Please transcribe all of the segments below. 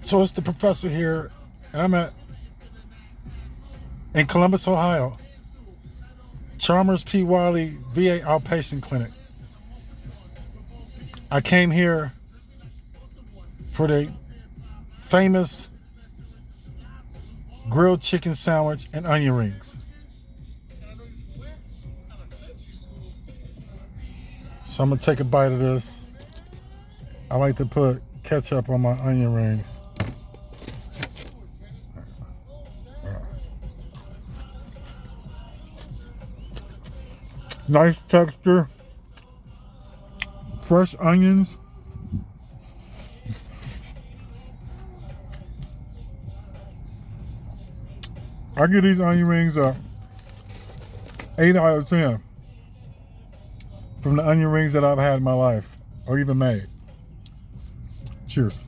So it's the professor here, and I'm in Columbus, Ohio, Chalmers P. Wiley VA Outpatient Clinic. I came here for the famous grilled chicken sandwich and onion rings. So I'm gonna take a bite of this. I like to put ketchup on my onion rings. Nice texture, fresh onions. I give these onion rings a 8 out of 10 from the onion rings that I've had in my life or even made. Cheers.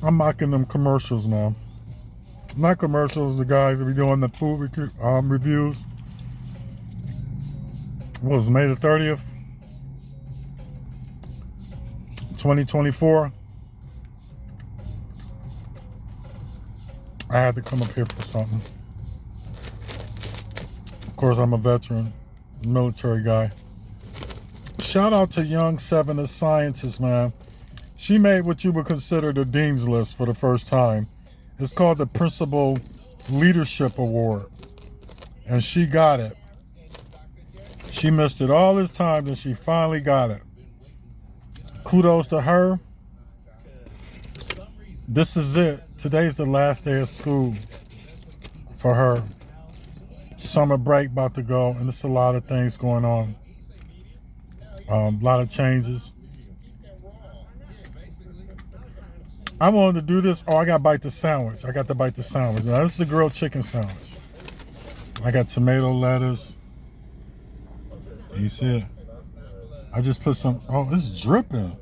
I'm mocking them commercials, man. Not commercials, the guys that be doing the food reviews. What was it, May the 30th? 2024. I had to come up here for something. Of course, I'm a veteran, military guy. Shout out to Young Seven, the scientist, man. She made what you would consider the Dean's List for the first time. It's called the Principal Leadership Award. And she got it. She missed it all this time, and she finally got it. Kudos to her. This is it. Today's the last day of school for her. Summer break about to go, and there's a lot of things going on. A lot of changes. I wanted to do this. Oh, I got to bite the sandwich. Now, this is the grilled chicken sandwich. I got tomato, lettuce. You see it? I just put some. Oh, it's dripping.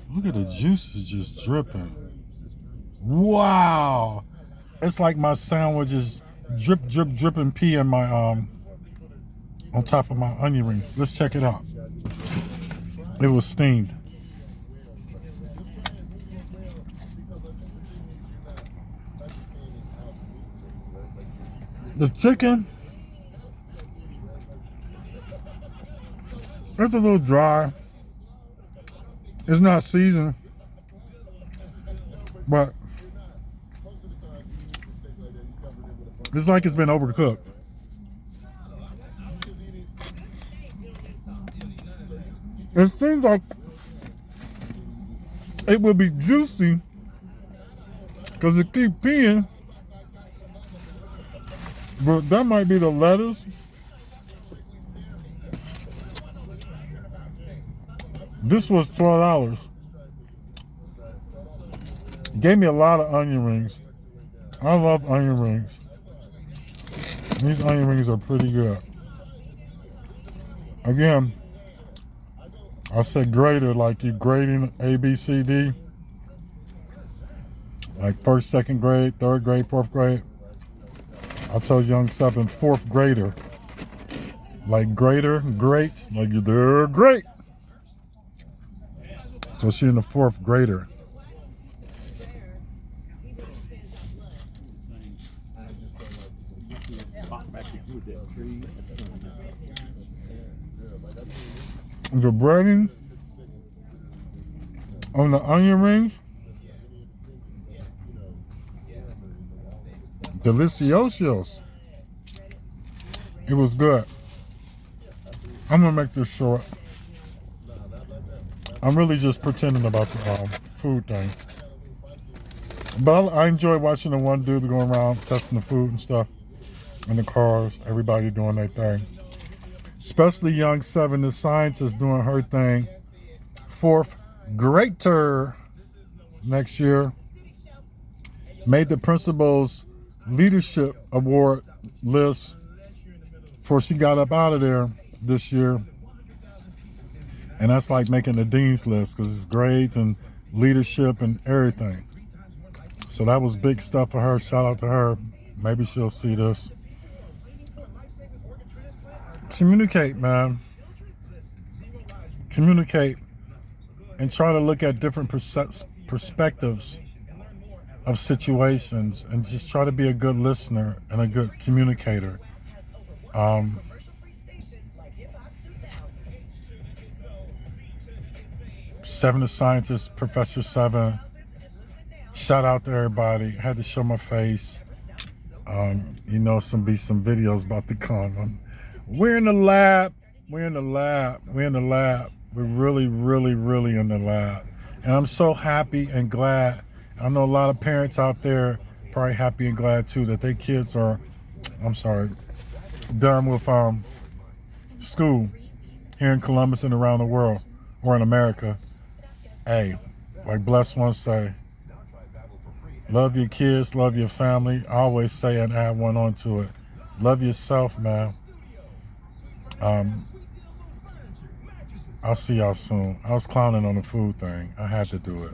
Look at the juices just dripping. Wow. It's like my sandwich is dripping pea in my, on top of my onion rings. Let's check it out. It was steamed. The chicken, it's a little dry. It's not seasoned, but it's like it's been overcooked. It seems like it would be juicy because it keeps peeing. But that might be the lettuce. This was $12. Gave me a lot of onion rings. I love onion rings. These onion rings are pretty good. Again, I said grader like you grading A, B, C, D. Like first, second grade, third grade, fourth grade. I told Young Seven, fourth grader. Like grader, great, like they're great. So she in the fourth grader. The breading on the onion rings, deliciosos. It was good. I'm gonna make this short. I'm really just pretending about the food thing. But I enjoy watching the one dude going around testing the food and stuff in the cars, everybody doing their thing. Especially Young Seven, the scientist, doing her thing. Fourth grader next year. Made the principal's leadership award list before she got up out of there this year. And that's like making the dean's list because it's grades and leadership and everything. So that was big stuff for her. Shout out to her. Maybe she'll see this. Communicate, man. Communicate and try to look at different perspectives of situations and just try to be a good listener and a good communicator. Seven the Scientist, Professor Seven. Shout out to everybody. Had to show my face. You know, some videos about the con. We're in the lab. We're in the lab. We're in the lab. We're really, really, really in the lab. And I'm so happy and glad. I know a lot of parents out there probably happy and glad too that their kids are, done with school here in Columbus and around the world or in America. Hey, like Bless once say, love your kids, love your family. I always say and add one onto it. Love yourself, man. I'll see y'all soon. I was clowning on the food thing. I had to do it.